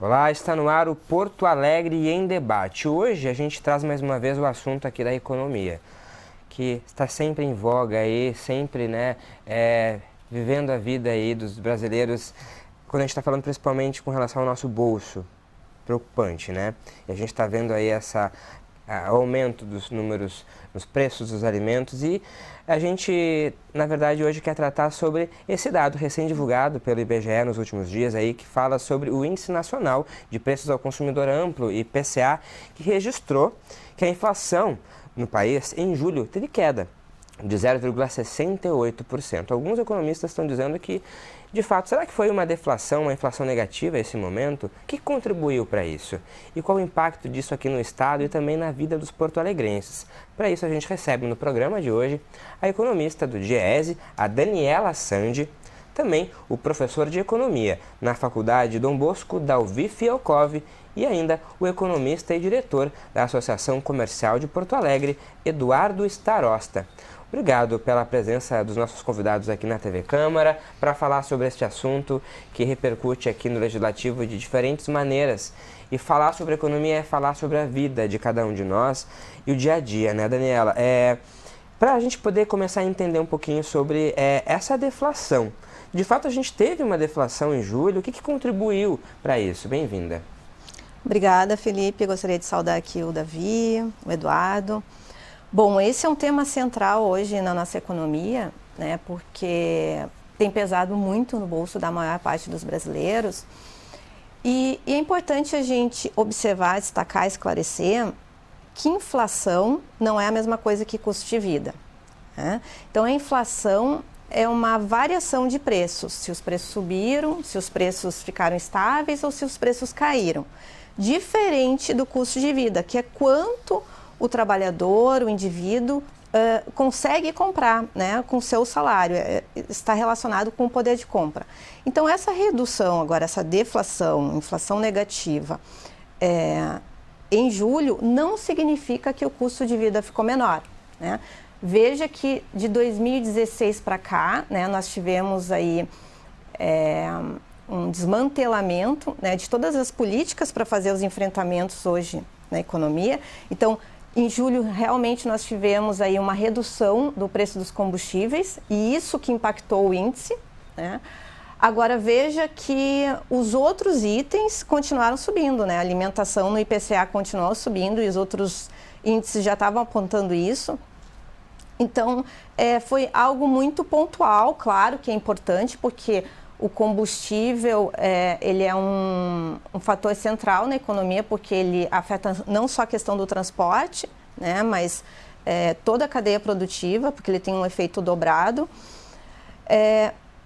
Olá, está no ar o Porto Alegre em Debate. Hoje a gente traz mais uma vez o assunto aqui da economia, que está sempre em voga aí, sempre, vivendo a vida aí dos brasileiros, quando a gente está falando principalmente com relação ao nosso bolso. Preocupante, né? E a gente está vendo aí aumento dos números nos preços dos alimentos e a gente, na verdade, hoje quer tratar sobre esse dado recém-divulgado pelo IBGE nos últimos dias aí, que fala sobre o Índice Nacional de Preços ao Consumidor Amplo, IPCA, que registrou que a inflação no país, em julho, teve queda de 0,68%. Alguns economistas estão dizendo que, de fato, será que foi uma deflação, uma inflação negativa esse momento? O que contribuiu para isso? E qual o impacto disso aqui no estado e também na vida dos porto-alegrenses? Para isso, a gente recebe no programa de hoje a economista do DIEESE, a Daniela Sandi, também o professor de economia na Faculdade Dom Bosco, Dalvi Fialkov, e ainda o economista e diretor da Associação Comercial de Porto Alegre, Eduardo Starosta. Obrigado pela presença dos nossos convidados aqui na TV Câmara para falar sobre este assunto que repercute aqui no Legislativo de diferentes maneiras. E falar sobre economia é falar sobre a vida de cada um de nós e o dia a dia, né, Daniela? Para a gente poder começar a entender um pouquinho sobre essa deflação. De fato, a gente teve uma deflação em julho. O que contribuiu para isso? Bem-vinda. Obrigada, Felipe. Eu gostaria de saudar aqui o Davi, o Eduardo. Bom, esse é um tema central hoje na nossa economia, né, porque tem pesado muito no bolso da maior parte dos brasileiros. E é importante a gente observar, destacar, esclarecer que inflação não é a mesma coisa que custo de vida, né? Então, a inflação é uma variação de preços, se os preços subiram, se os preços ficaram estáveis ou se os preços caíram. Diferente do custo de vida, que é quanto o trabalhador, o indivíduo, consegue comprar, né, com o seu salário, está relacionado com o poder de compra. Então, essa redução, agora, essa deflação, inflação negativa, em julho, não significa que o custo de vida ficou menor, né? Veja que de 2016 para cá, né, nós tivemos aí um desmantelamento, né, de todas as políticas para fazer os enfrentamentos hoje na economia. Então, em julho, realmente, nós tivemos aí uma redução do preço dos combustíveis e isso que impactou o índice, né? Agora, veja que os outros itens continuaram subindo, né? A alimentação no IPCA continuou subindo e os outros índices já estavam apontando isso. Então, foi algo muito pontual, claro que é importante, porque o combustível, ele é um fator central na economia, porque ele afeta não só a questão do transporte, né, mas toda a cadeia produtiva, porque ele tem um efeito dobrado.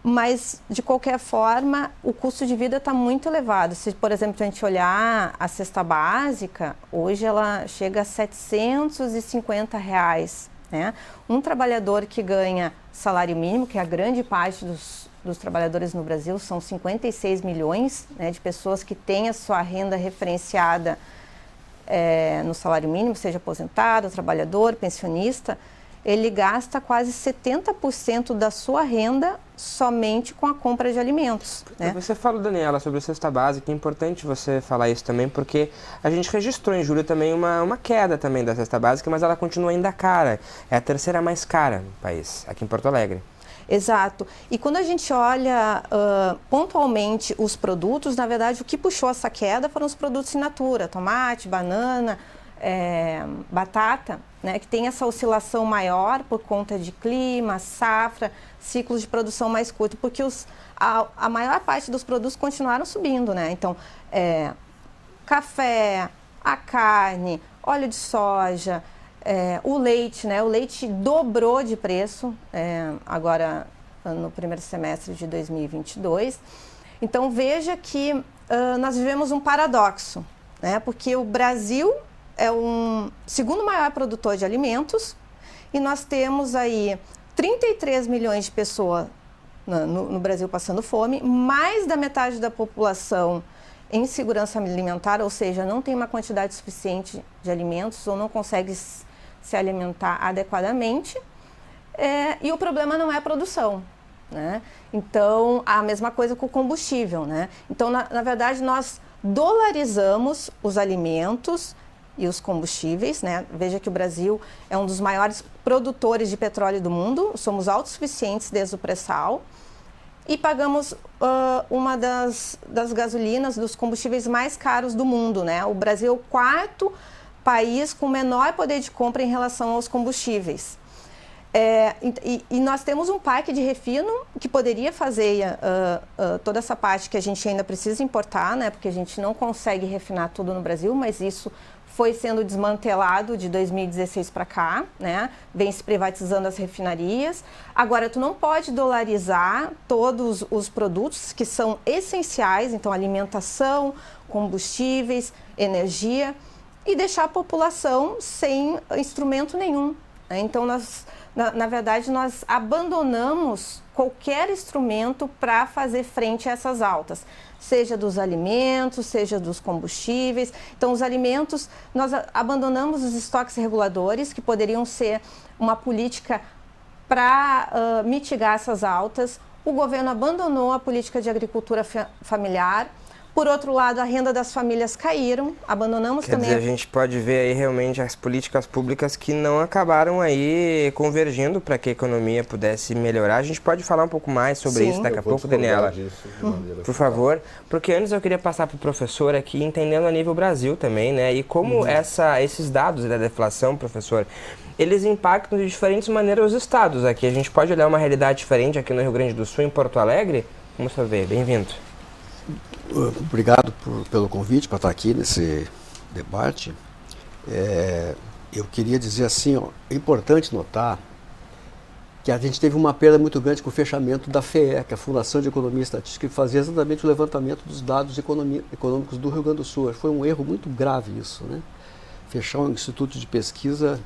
Mas, de qualquer forma, o custo de vida está muito elevado. Se, por exemplo, a gente olhar a cesta básica, hoje ela chega a R$750, né? Um trabalhador que ganha salário mínimo, que é a grande parte dos trabalhadores no Brasil, são 56 milhões, né, de pessoas que têm a sua renda referenciada no salário mínimo, seja aposentado, trabalhador, pensionista, ele gasta quase 70% da sua renda somente com a compra de alimentos, né? Você fala, Daniela, sobre a cesta básica, é importante você falar isso também, porque a gente registrou em julho também uma queda também da cesta básica, mas ela continua ainda cara. É a terceira mais cara no país, aqui em Porto Alegre. Exato. E quando a gente olha pontualmente os produtos, na verdade, o que puxou essa queda foram os produtos in natura, tomate, banana, batata, né, que tem essa oscilação maior por conta de clima, safra, ciclos de produção mais curto, porque a maior parte dos produtos continuaram subindo, né? Então, café, a carne, óleo de soja, o leite, né? O leite dobrou de preço agora no primeiro semestre de 2022. Então, veja que nós vivemos um paradoxo, né? Porque o Brasil é o segundo maior produtor de alimentos e nós temos aí 33 milhões de pessoas no Brasil passando fome, mais da metade da população em insegurança alimentar, ou seja, não tem uma quantidade suficiente de alimentos ou não consegue se alimentar adequadamente, e o problema não é a produção, né? Então, a mesma coisa com o combustível, né? Então, na verdade, nós dolarizamos os alimentos e os combustíveis, né? Veja que o Brasil é um dos maiores produtores de petróleo do mundo, somos autossuficientes desde o pré-sal e pagamos uma das gasolinas, dos combustíveis mais caros do mundo, né? O Brasil é o quarto país com menor poder de compra em relação aos combustíveis. E nós temos um parque de refino que poderia fazer toda essa parte que a gente ainda precisa importar, né? Porque a gente não consegue refinar tudo no Brasil, mas isso foi sendo desmantelado de 2016 para cá, né? Vem se privatizando as refinarias. Agora, tu não pode dolarizar todos os produtos que são essenciais, então alimentação, combustíveis, energia, e deixar a população sem instrumento nenhum. Então, na verdade, nós abandonamos qualquer instrumento para fazer frente a essas altas, seja dos alimentos, seja dos combustíveis. Então, os alimentos, nós abandonamos os estoques reguladores, que poderiam ser uma política para mitigar essas altas. O governo abandonou a política de agricultura familiar. Por outro lado, a renda das famílias caíram, abandonamos também... Quer dizer, a gente pode ver aí realmente as políticas públicas que não acabaram aí convergindo para que a economia pudesse melhorar. A gente pode falar um pouco mais sobre isso daqui a pouco, Daniela? Por favor, porque antes eu queria passar para o professor aqui, entendendo a nível Brasil também, né? E como esses dados da deflação, professor, eles impactam de diferentes maneiras os estados aqui. A gente pode olhar uma realidade diferente aqui no Rio Grande do Sul, em Porto Alegre? Vamos ver, bem-vindo. Obrigado pelo convite para estar aqui nesse debate. Eu queria dizer assim, é importante notar que a gente teve uma perda muito grande com o fechamento da FEE, que é a Fundação de Economia e Estatística, que fazia exatamente o levantamento dos dados econômicos do Rio Grande do Sul. Foi um erro muito grave isso, né? Fechar um instituto de pesquisa,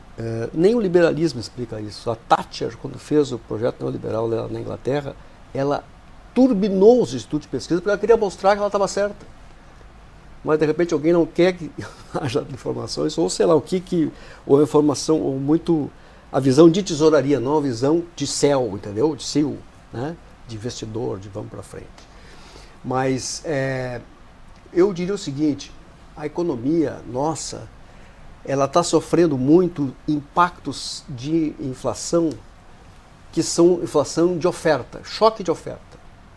nem o liberalismo explica isso. A Thatcher, quando fez o projeto neoliberal na Inglaterra, ela turbinou os institutos de pesquisa porque ela queria mostrar que ela estava certa. Mas de repente alguém não quer que haja informações, ou sei lá o que ou a informação, ou muito a visão de tesouraria, não a visão de céu, entendeu? De CEO, né? De investidor, de vamos para frente. Mas eu diria o seguinte, a economia nossa, ela está sofrendo muito impactos de inflação, que são inflação de oferta, choque de oferta.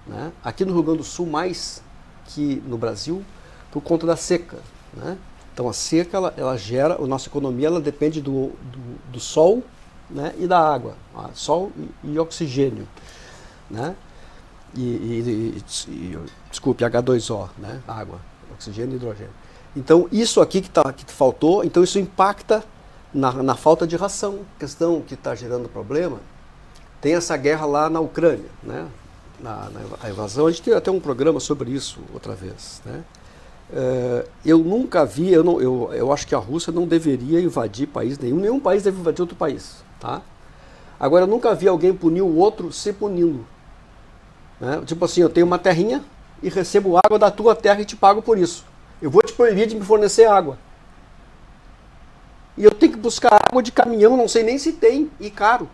Né? Aqui no Rio Grande do Sul, mais que no Brasil, por conta da seca. Né? Então a seca, ela gera, a nossa economia ela depende do sol, né? E da água, sol e oxigênio. Né? Desculpe, H2O, né? Água, oxigênio e hidrogênio. Então isso aqui que faltou, então isso impacta na falta de ração, questão que está gerando problema. Tem essa guerra lá na Ucrânia, né? Na invasão, a gente tem até um programa sobre isso outra vez. Né? Eu nunca vi, eu acho que a Rússia não deveria invadir país nenhum país deve invadir outro país. Tá? Agora, eu nunca vi alguém punir o outro se punindo. Né? Tipo assim, eu tenho uma terrinha e recebo água da tua terra e te pago por isso. Eu vou te proibir de me fornecer água. E eu tenho que buscar água de caminhão, não sei nem se tem, e caro.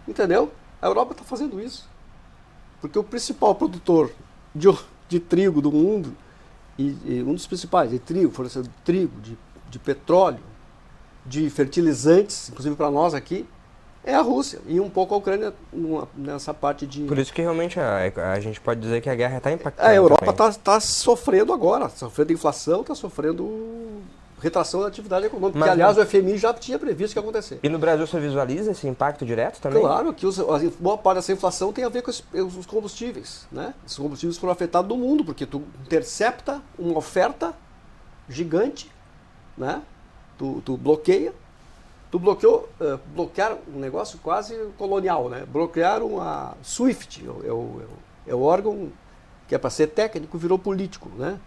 Entendeu? A Europa está fazendo isso. Porque o principal produtor de trigo do mundo, e um dos principais, de trigo, fornecedor de trigo, de petróleo, de fertilizantes, inclusive para nós aqui, é a Rússia. E um pouco a Ucrânia nessa parte de... Por isso que realmente a gente pode dizer que a guerra está impactando. A Europa está sofrendo agora, sofrendo inflação, está sofrendo retração da atividade econômica, que aliás o FMI já tinha previsto que ia acontecer. E no Brasil você visualiza esse impacto direto também? Claro que boa parte dessa inflação tem a ver com os combustíveis. Né? Os combustíveis foram afetados no mundo, porque tu intercepta uma oferta gigante, né? Tu bloqueia, bloquear um negócio quase colonial, né? Bloquearam a SWIFT, é o órgão que é para ser técnico, virou político, né?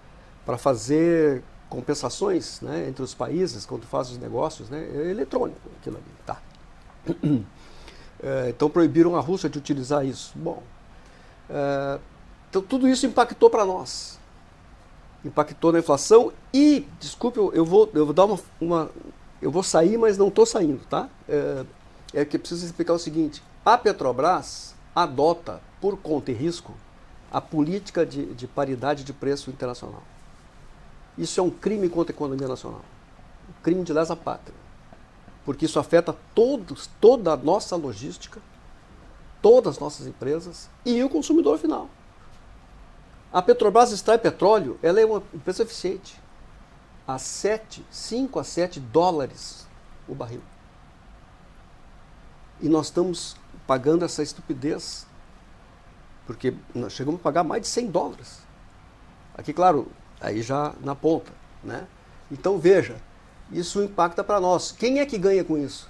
Para fazer compensações, né, entre os países, quando faz os negócios, né, é eletrônico aquilo ali. Tá. Então proibiram a Rússia de utilizar isso. Bom, então tudo isso impactou para nós. Impactou na inflação e, desculpe, eu vou dar eu vou sair, mas não estou saindo, tá? É que preciso explicar o seguinte, a Petrobras adota, por conta e risco, a política de paridade de preço internacional. Isso é um crime contra a economia nacional. Um crime de lesa pátria. Porque isso afeta toda a nossa logística, todas as nossas empresas e o consumidor final. A Petrobras extrai petróleo, ela é uma empresa eficiente. A 5 a 7 dólares o barril. E nós estamos pagando essa estupidez, porque nós chegamos a pagar mais de 100 dólares. Aqui, claro, aí já na ponta, né? Então, veja, isso impacta para nós. Quem é que ganha com isso?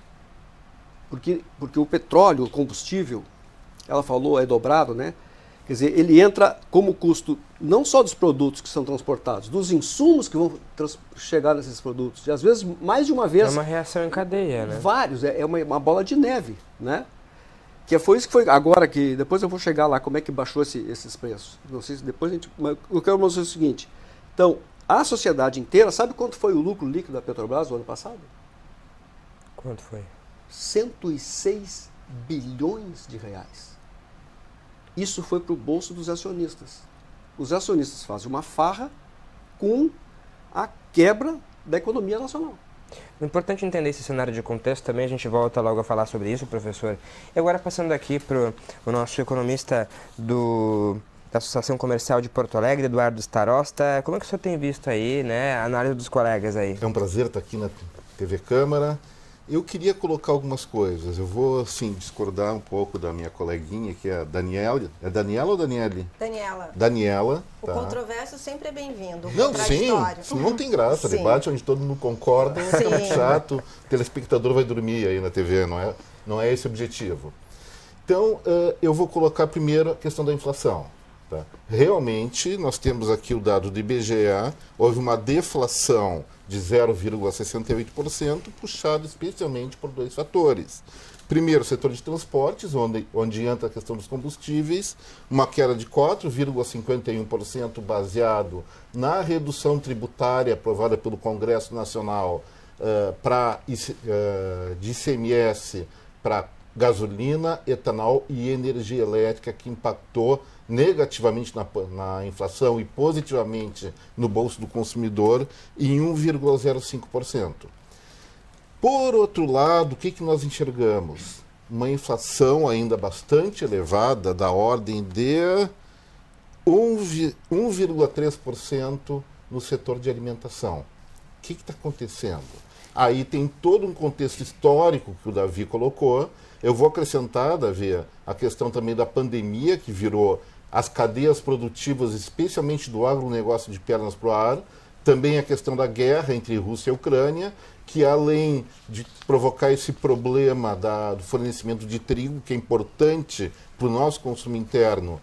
Porque o petróleo, o combustível, ela falou, é dobrado, né? Quer dizer, ele entra como custo não só dos produtos que são transportados, dos insumos que vão chegar nesses produtos. E às vezes, mais de uma vez... É uma reação em cadeia, né? Vários, é uma bola de neve, né? Que foi isso que foi agora, que depois eu vou chegar lá, como é que baixou esses preços. Não sei se depois a gente... Mas eu quero mostrar o seguinte. Então, a sociedade inteira, sabe quanto foi o lucro líquido da Petrobras no ano passado? Quanto foi? 106 bilhões de reais. Isso foi para o bolso dos acionistas. Os acionistas fazem uma farra com a quebra da economia nacional. É importante entender esse cenário de contexto também, a gente volta logo a falar sobre isso, professor. E agora passando aqui para o nosso economista da Associação Comercial de Porto Alegre, Eduardo Starosta, como é que o senhor tem visto aí, né, a análise dos colegas aí? É um prazer estar aqui na TV Câmara. Eu queria colocar algumas coisas. Eu vou, assim, discordar um pouco da minha coleguinha, que é a Daniela. É Daniela ou Daniele? Daniela. Daniela. O tá. controverso sempre é bem-vindo. Não, sim. Não tem graça. Debate onde todo mundo concorda é muito chato. O telespectador vai dormir aí na TV, não é esse o objetivo. Então, eu vou colocar primeiro a questão da inflação. Tá? Realmente, nós temos aqui o dado do IBGE, houve uma deflação de 0,68%, puxado especialmente por dois fatores. Primeiro, o setor de transportes, onde entra a questão dos combustíveis, uma queda de 4,51% baseado na redução tributária aprovada pelo Congresso Nacional de ICMS para gasolina, etanol e energia elétrica, que impactou negativamente na inflação e positivamente no bolso do consumidor em 1,05%. Por outro lado, o que nós enxergamos? Uma inflação ainda bastante elevada, da ordem de 1,3% no setor de alimentação. O que está acontecendo? Aí tem todo um contexto histórico que o Davi colocou. Eu vou acrescentar, Davi, a questão também da pandemia, que virou as cadeias produtivas, especialmente do agronegócio de pernas para o ar, também a questão da guerra entre Rússia e Ucrânia, que além de provocar esse problema do fornecimento de trigo, que é importante para o nosso consumo interno,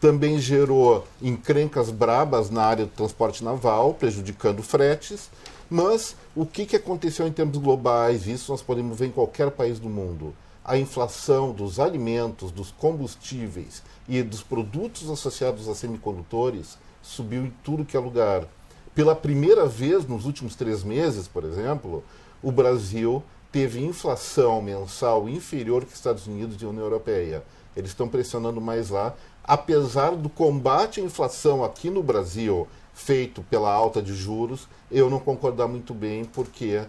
também gerou encrencas brabas na área do transporte naval, prejudicando fretes. Mas o que aconteceu em termos globais? Isso nós podemos ver em qualquer país do mundo. A inflação dos alimentos, dos combustíveis e dos produtos associados a semicondutores subiu em tudo que é lugar. Pela primeira vez nos últimos 3 meses, por exemplo, o Brasil teve inflação mensal inferior que Estados Unidos e a União Europeia. Eles estão pressionando mais lá, apesar do combate à inflação aqui no Brasil feito pela alta de juros, eu não concordar muito bem, porque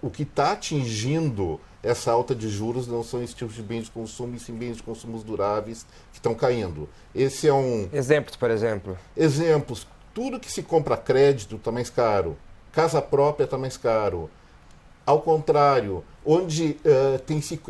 o que está atingindo essa alta de juros não são esses tipos de bens de consumo, e sim bens de consumo duráveis que estão caindo. Esse é um... Exemplos, por exemplo? Exemplos. Tudo que se compra a crédito está mais caro. Casa própria está mais caro. Ao contrário, onde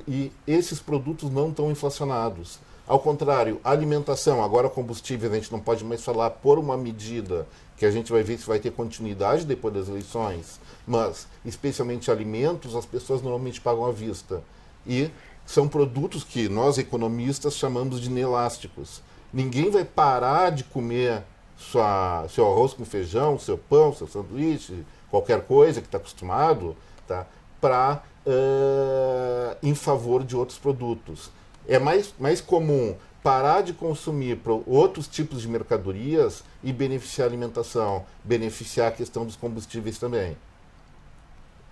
e esses produtos não estão inflacionados. Ao contrário, alimentação, agora combustível, a gente não pode mais falar por uma medida que a gente vai ver se vai ter continuidade depois das eleições, mas especialmente alimentos, as pessoas normalmente pagam à vista. E são produtos que nós, economistas, chamamos de inelásticos. Ninguém vai parar de comer seu arroz com feijão, seu pão, seu sanduíche, qualquer coisa que está acostumado, tá, em favor de outros produtos. É mais comum parar de consumir para outros tipos de mercadorias e beneficiar a alimentação, beneficiar a questão dos combustíveis também.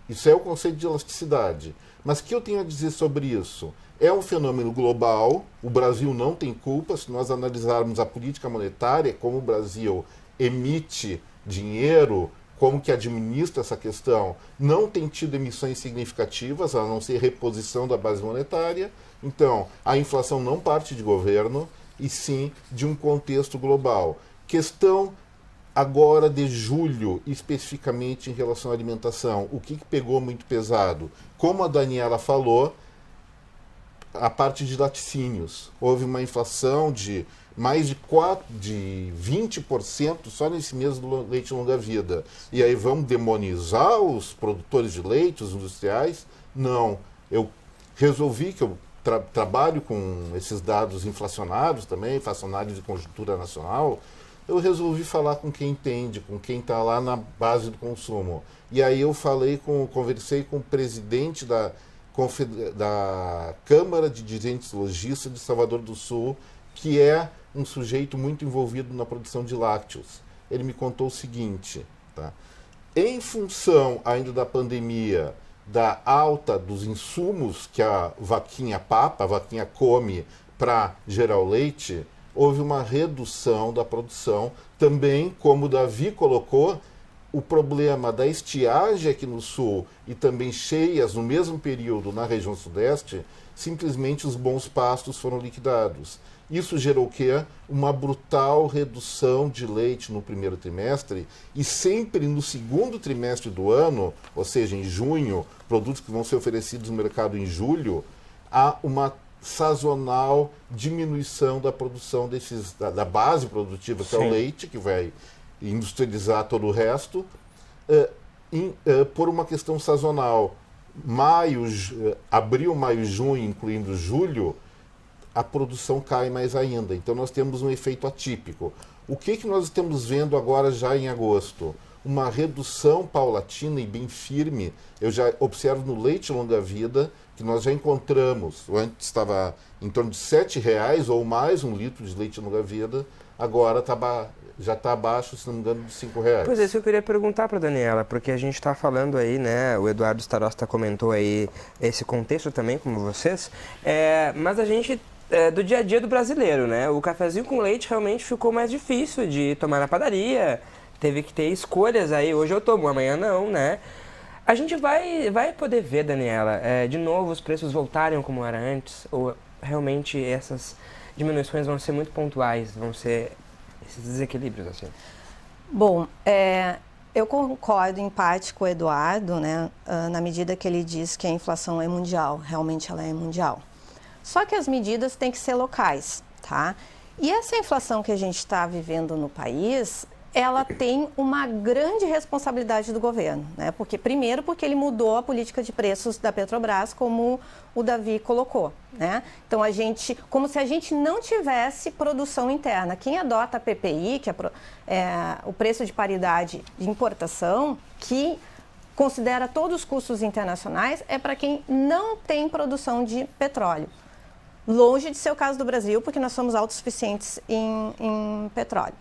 Isso é o conceito de elasticidade. Mas o que eu tenho a dizer sobre isso? É um fenômeno global, o Brasil não tem culpa. Se nós analisarmos a política monetária, como o Brasil emite dinheiro, como que administra essa questão, não tem tido emissões significativas, a não ser reposição da base monetária. Então, a inflação não parte de governo, e sim de um contexto global. Questão agora de julho, especificamente em relação à alimentação, o que pegou muito pesado? Como a Daniela falou, a parte de laticínios. Houve uma inflação de mais de 20% só nesse mês do leite longa-vida. E aí vamos demonizar os produtores de leite, os industriais? Não. Eu resolvi que eu trabalho com esses dados inflacionários também, faço análise de conjuntura nacional. Eu resolvi falar com quem entende, com quem está lá na base do consumo. E aí eu conversei com o presidente da Câmara de Dirigentes Lojistas de Salvador do Sul, que é um sujeito muito envolvido na produção de lácteos. Ele me contou o seguinte, tá? Em função ainda da pandemia, da alta dos insumos que a vaquinha papa, a vaquinha come para gerar o leite, houve uma redução da produção. Também, como o Davi colocou, o problema da estiagem aqui no sul e também cheias no mesmo período na região sudeste, simplesmente os bons pastos foram liquidados. Isso gerou o quê? Uma brutal redução de leite no primeiro trimestre, e sempre no segundo trimestre do ano, ou seja, em junho, produtos que vão ser oferecidos no mercado em julho, há uma sazonal diminuição da produção da base produtiva, que é o leite, que vai industrializar todo o resto, por uma questão sazonal. Abril, maio, junho, incluindo julho, a produção cai mais ainda. Então nós temos um efeito atípico. O que nós estamos vendo agora já em agosto? Uma redução paulatina e bem firme. Eu já observo no leite longa-vida que nós já encontramos, antes estava em torno de R$7 ou mais um litro de leite longa-vida, agora já está abaixo, se não me engano, de R$5. Pois é, isso eu queria perguntar para a Daniela, porque a gente está falando aí, né, o Eduardo Starosta comentou aí esse contexto também, como vocês, mas a gente, do dia a dia do brasileiro, né, o cafezinho com leite realmente ficou mais difícil de tomar na padaria, teve que ter escolhas aí, hoje eu tomo, amanhã não, né. A gente vai poder ver, Daniela, de novo os preços voltarem como era antes, ou realmente essas diminuições vão ser muito pontuais, vão ser esses desequilíbrios, assim? Bom, eu concordo em parte com o Eduardo, né, na medida que ele diz que a inflação é mundial, realmente ela é mundial. Só que as medidas têm que ser locais, tá? E essa inflação que a gente está vivendo no país, ela tem uma grande responsabilidade do governo, né? Primeiro porque ele mudou a política de preços da Petrobras, como o Davi colocou, né? Então como se a gente não tivesse produção interna. Quem adota a PPI, que é o preço de paridade de importação, que considera todos os custos internacionais, é para quem não tem produção de petróleo. Longe de ser o caso do Brasil, porque nós somos autossuficientes em petróleo.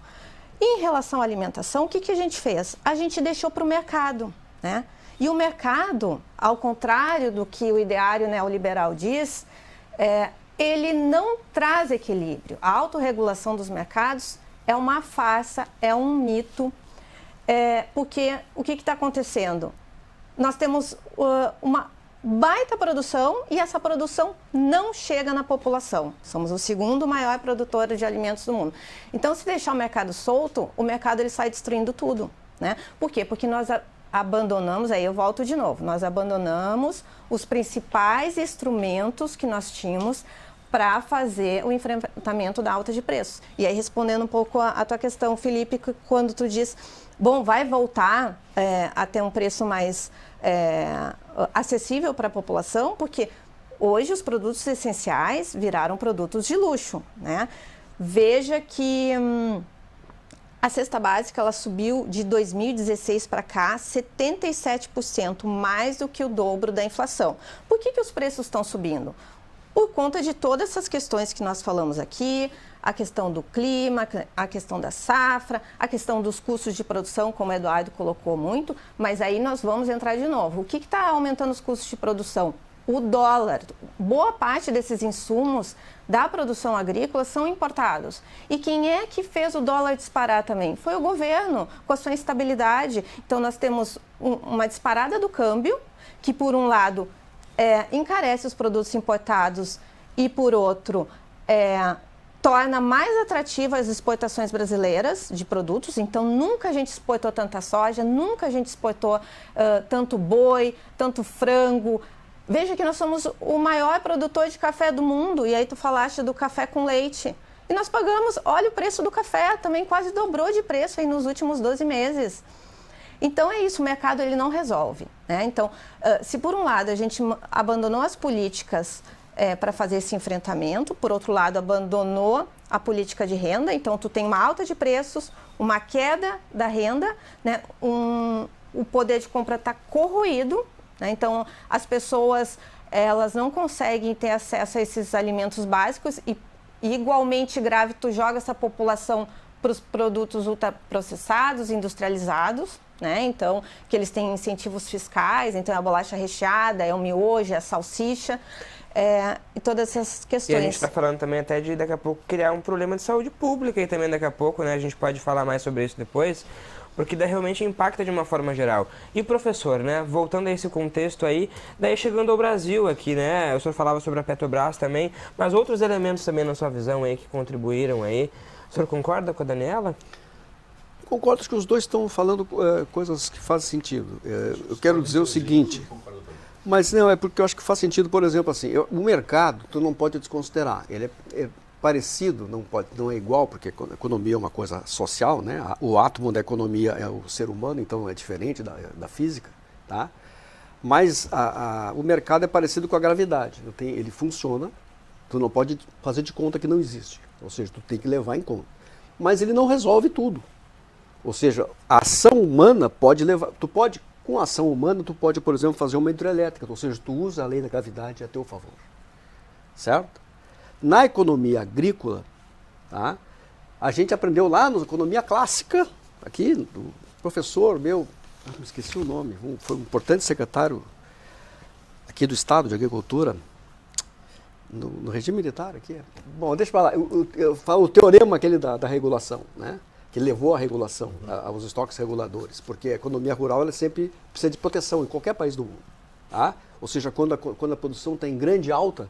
Em relação à alimentação, o que a gente fez? A gente deixou para o mercado, né? E o mercado, ao contrário do que o ideário neoliberal diz, ele não traz equilíbrio. A autorregulação dos mercados é uma farsa, é um mito, porque o que está acontecendo? Nós temos uma baita produção e essa produção não chega na população. Somos o segundo maior produtor de alimentos do mundo. Então, se deixar o mercado solto, o mercado ele sai destruindo tudo, né? Por quê? Porque nós abandonamos, aí eu volto de novo, nós abandonamos os principais instrumentos que nós tínhamos para fazer o enfrentamento da alta de preços. E aí, respondendo um pouco a tua questão, Felipe, quando tu diz, bom, vai voltar a ter um preço mais acessível para a população, porque hoje os produtos essenciais viraram produtos de luxo, né? Veja que a cesta básica ela subiu de 2016 para cá 77% mais do que o dobro da inflação. Por que os preços estão subindo? Por conta de todas essas questões que nós falamos aqui, a questão do clima, a questão da safra, a questão dos custos de produção, como o Eduardo colocou muito, mas aí nós vamos entrar de novo. O que está aumentando os custos de produção? o dólar. Boa parte desses insumos da produção agrícola são importados. E quem é que fez o dólar disparar também? Foi o governo, com a sua instabilidade. Então, nós temos uma disparada do câmbio, que, por um lado, encarece os produtos importados e, por outro, torna mais atrativas as exportações brasileiras de produtos. Então, nunca a gente exportou tanta soja, nunca a gente exportou tanto boi, tanto frango. Veja que nós somos o maior produtor de café do mundo, e aí tu falaste do café com leite. E nós pagamos, olha o preço do café, também quase dobrou de preço aí nos últimos 12 meses. Então é isso, o mercado ele não resolve, né? Então, se por um lado a gente abandonou as políticas para fazer esse enfrentamento, por outro lado abandonou a política de renda, então tu tem uma alta de preços, uma queda da renda, né? O poder de compra está corroído, né? Então as pessoas elas não conseguem ter acesso a esses alimentos básicos e igualmente grave tu joga essa população para os produtos ultraprocessados, industrializados, né? Então, que eles têm incentivos fiscais, então é a bolacha recheada, é o miojo, é a salsicha, e todas essas questões. E a gente está falando também até de, daqui a pouco, criar um problema de saúde pública e também daqui a pouco, né? A gente pode falar mais sobre isso depois, porque daí realmente impacta de uma forma geral. E professor, né? Voltando a esse contexto aí, daí chegando ao Brasil aqui, né? O senhor falava sobre a Petrobras também, mas outros elementos também na sua visão aí que contribuíram aí. O senhor concorda com a Daniela? Concordo que os dois estão falando coisas que fazem sentido. Eu quero dizer o seguinte, mas não, é porque eu acho que faz sentido, por exemplo, assim, o mercado tu não pode desconsiderar, ele é parecido, não é igual, porque a economia é uma coisa social, né? O átomo da economia é o ser humano, então é diferente da física, tá? Mas o mercado é parecido com a gravidade, ele funciona, tu não pode fazer de conta que não existe, ou seja, tu tem que levar em conta. Mas ele não resolve tudo. Ou seja, a ação humana pode levar... Com a ação humana, tu pode, por exemplo, fazer uma hidrelétrica. Ou seja, tu usa a lei da gravidade a teu favor. Certo? Na economia agrícola, tá, a gente aprendeu lá na economia clássica, aqui, do professor meu, esqueci o nome, foi um importante secretário aqui do Estado de Agricultura, no regime militar aqui. Bom, deixa eu falar. Eu falo o teorema aquele da regulação, né? Que levou à regulação, aos estoques reguladores, porque a economia rural ela sempre precisa de proteção em qualquer país do mundo. Tá? Ou seja, quando a produção está em grande alta,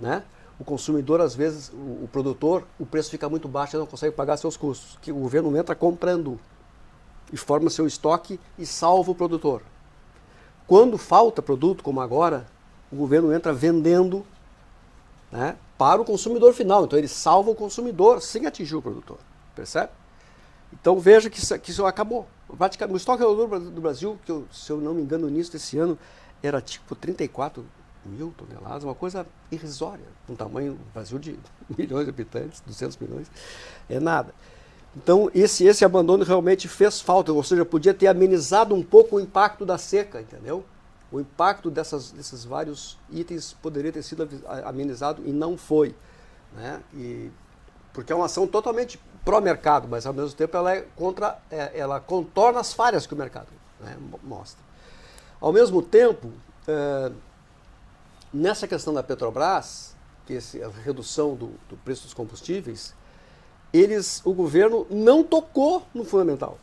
né, o consumidor, às vezes, o produtor, o preço fica muito baixo e não consegue pagar seus custos, que o governo entra comprando e forma seu estoque e salva o produtor. Quando falta produto, como agora, o governo entra vendendo, né, para o consumidor final, então ele salva o consumidor sem atingir o produtor, percebe? Então veja que isso acabou. Praticamente, o estoque regulador do Brasil, que se eu não me engano, no início desse ano, era tipo 34 mil toneladas, uma coisa irrisória, um tamanho do Brasil de milhões de habitantes, 200 milhões, é nada. Então esse abandono realmente fez falta, ou seja, podia ter amenizado um pouco o impacto da seca, entendeu? O impacto desses vários itens poderia ter sido amenizado e não foi, né? Porque é uma ação totalmente pró-mercado, mas ao mesmo tempo ela contorna as falhas que o mercado, né, mostra. Ao mesmo tempo, nessa questão da Petrobras, que a redução do preço dos combustíveis, o governo não tocou no fundamental.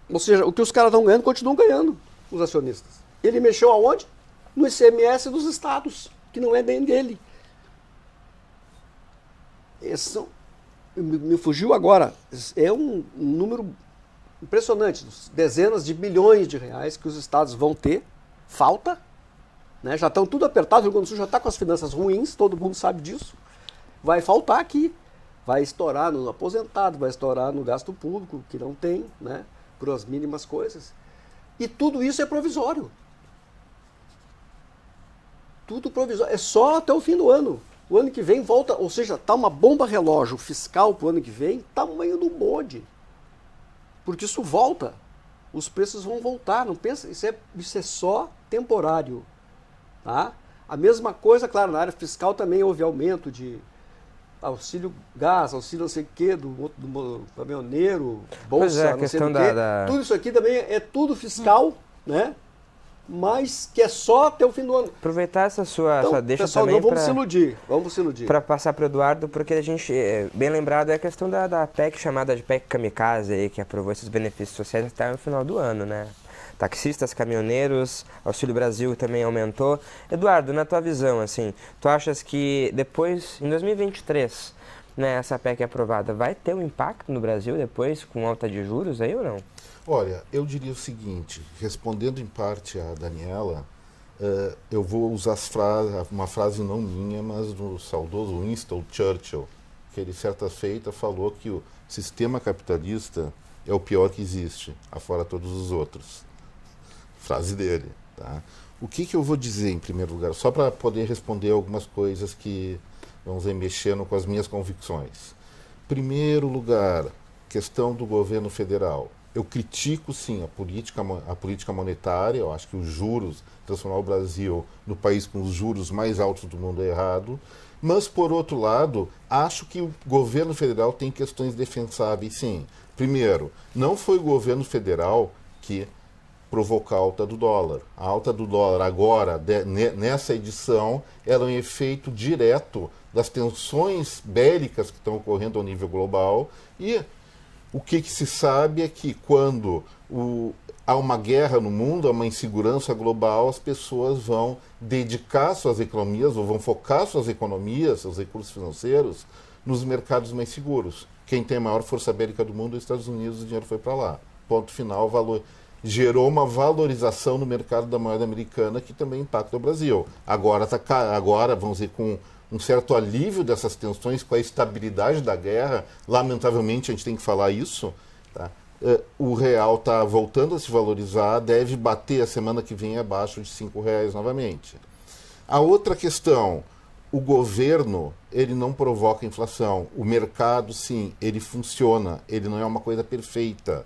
Ou seja, o que os caras estão ganhando, continuam ganhando, os acionistas. Ele mexeu aonde? No ICMS dos estados, que não é nem dele. Me fugiu agora, é um número impressionante, dezenas de bilhões de reais que os estados vão ter, falta, né? Já estão tudo apertado, o Rio Grande do Sul já está com as finanças ruins, todo mundo sabe disso, vai faltar aqui, vai estourar no aposentado, vai estourar no gasto público, que não tem, né? Por as mínimas coisas, e tudo isso é provisório, tudo provisório, é só até o fim do ano. O ano que vem volta, ou seja, está uma bomba relógio fiscal para o ano que vem, tamanho do bode. Porque isso volta, os preços vão voltar, não pensa, isso é só temporário. Tá? A mesma coisa, claro, na área fiscal também houve aumento de auxílio gás, auxílio não sei o quê, do caminhoneiro, bolsa, pois é, a não sei questão o quê. da... Tudo isso aqui também é tudo fiscal, né? mas que é só até o fim do ano. Aproveitar essa sua deixa pessoal, também não vamos se iludir. Para passar para o Eduardo, porque a gente, bem lembrado, é a questão da PEC chamada de PEC Kamikaze, aí, que aprovou esses benefícios sociais até no final do ano, né? Taxistas, caminhoneiros, Auxílio Brasil também aumentou. Eduardo, na tua visão, assim, tu achas que depois, em 2023, né, essa PEC aprovada, vai ter um impacto no Brasil depois, com alta de juros aí ou não? Olha, eu diria o seguinte, respondendo em parte a Daniela, eu vou usar uma frase não minha, mas do saudoso Winston Churchill, que ele certa feita falou que o sistema capitalista é o pior que existe, afora todos os outros. Frase dele. Tá? O que eu vou dizer em primeiro lugar, só para poder responder algumas coisas que, vamos dizer, mexendo com as minhas convicções. Primeiro lugar, questão do governo federal. Eu critico, sim, a política monetária. Eu acho que os juros, transformar o Brasil no país com os juros mais altos do mundo é errado. Mas, por outro lado, acho que o governo federal tem questões defensáveis, sim. Primeiro, não foi o governo federal que provocou a alta do dólar. A alta do dólar agora, nessa edição, ela é um efeito direto das tensões bélicas que estão ocorrendo ao nível global. E o que se sabe é que quando há uma guerra no mundo, há uma insegurança global, as pessoas vão dedicar suas economias, ou vão focar suas economias, seus recursos financeiros, nos mercados mais seguros. Quem tem a maior força bélica do mundo é os Estados Unidos, o dinheiro foi para lá. Ponto final, gerou uma valorização no mercado da moeda americana que também impacta o Brasil. Agora, vamos dizer, com um certo alívio dessas tensões, com a estabilidade da guerra, lamentavelmente a gente tem que falar isso, tá? O real está voltando a se valorizar, deve bater a semana que vem abaixo de R$5 novamente. A outra questão, o governo, ele não provoca inflação. O mercado, sim, ele funciona, ele não é uma coisa perfeita.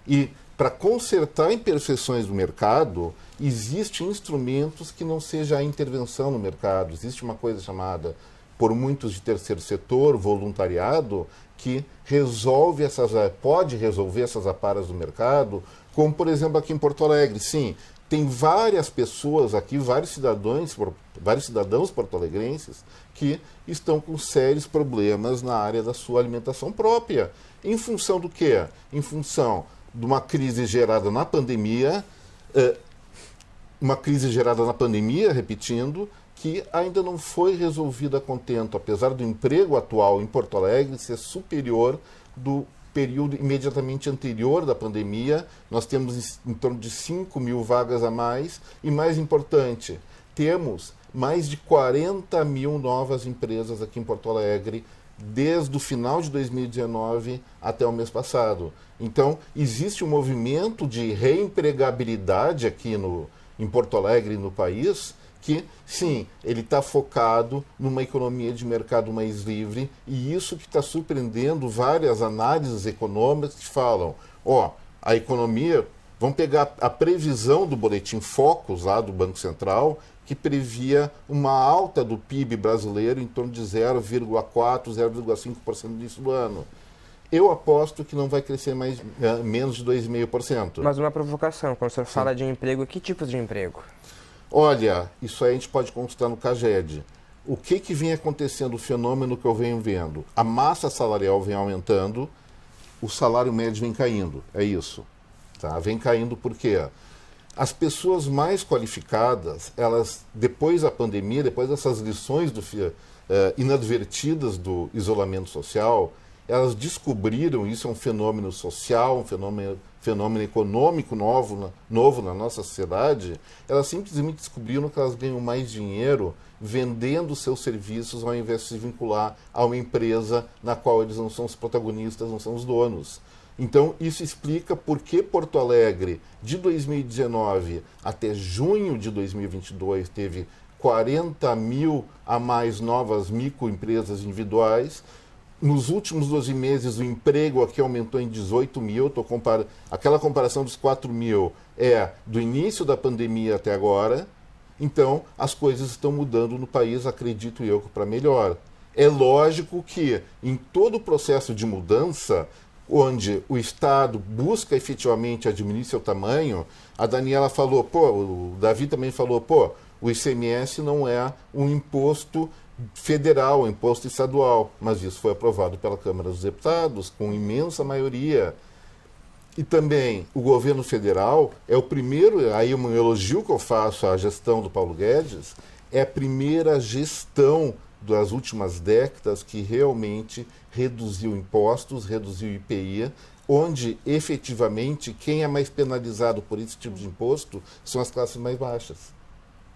E para consertar imperfeições do mercado, existem instrumentos que não seja a intervenção no mercado. Existe uma coisa chamada, por muitos de terceiro setor, voluntariado, que pode resolver essas aparas do mercado, como, por exemplo, aqui em Porto Alegre. Sim, tem várias pessoas aqui, vários cidadãos porto-alegrenses que estão com sérios problemas na área da sua alimentação própria. Em função do quê? Em função de uma crise gerada na pandemia, repetindo, que ainda não foi resolvida a contento, apesar do emprego atual em Porto Alegre ser superior do período imediatamente anterior da pandemia. Nós temos em torno de 5 mil vagas a mais e, mais importante, temos mais de 40 mil novas empresas aqui em Porto Alegre, desde o final de 2019 até o mês passado. Então, existe um movimento de reempregabilidade aqui em Porto Alegre e no país, que, sim, ele está focado numa economia de mercado mais livre, e isso que está surpreendendo várias análises econômicas que falam, a economia, vamos pegar a previsão do boletim Focus, lá do Banco Central, que previa uma alta do PIB brasileiro em torno de 0,4%, 0,5% no início do ano. Eu aposto que não vai crescer menos de 2,5%. Mas uma provocação, quando o senhor fala de emprego, que tipos de emprego? Olha, isso aí a gente pode consultar no CAGED. O que vem acontecendo, o fenômeno que eu venho vendo? A massa salarial vem aumentando, o salário médio vem caindo, é isso. Tá? Vem caindo por quê? As pessoas mais qualificadas, elas, depois da pandemia, depois dessas lições inadvertidas do isolamento social, elas descobriram, isso é um fenômeno social, um fenômeno econômico novo na nossa sociedade, elas simplesmente descobriram que elas ganham mais dinheiro vendendo seus serviços ao invés de se vincular a uma empresa na qual eles não são os protagonistas, não são os donos. Então, isso explica por que Porto Alegre, de 2019 até junho de 2022, teve 40 mil a mais novas microempresas individuais. Nos últimos 12 meses, o emprego aqui aumentou em 18 mil. Aquela comparação dos 4 mil é do início da pandemia até agora. Então, as coisas estão mudando no país, acredito eu, para melhor. É lógico que, em todo o processo de mudança, onde o Estado busca efetivamente diminuir seu tamanho, a Daniela falou, o Davi também falou, o ICMS não é um imposto federal, um imposto estadual, mas isso foi aprovado pela Câmara dos Deputados com imensa maioria. E também o governo federal é o primeiro, aí um elogio que eu faço à gestão do Paulo Guedes, é a primeira gestão das últimas décadas que realmente reduziu impostos, reduziu IPI, onde efetivamente quem é mais penalizado por esse tipo de imposto são as classes mais baixas.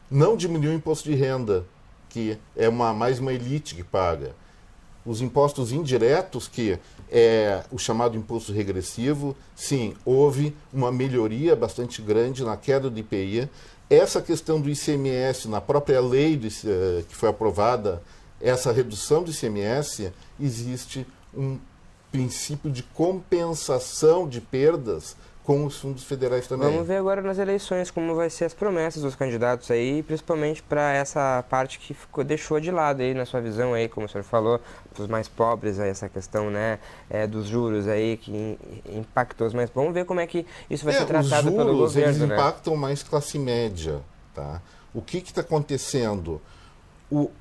Não diminuiu o imposto de renda, que é mais uma elite que paga. Os impostos indiretos, que é o chamado imposto regressivo, sim, houve uma melhoria bastante grande na queda do IPI. Essa questão do ICMS, na própria lei que foi aprovada, essa redução do ICMS, existe um princípio de compensação de perdas com os fundos federais também. Vamos ver agora nas eleições como vai ser as promessas dos candidatos aí, principalmente para essa parte que deixou de lado aí na sua visão aí, como o senhor falou, dos mais pobres aí, essa questão, né, dos juros aí que impactou os mais. Vamos ver como é que isso vai ser tratado pelo governo, eles né? impactam mais classe média, tá? O que está acontecendo? O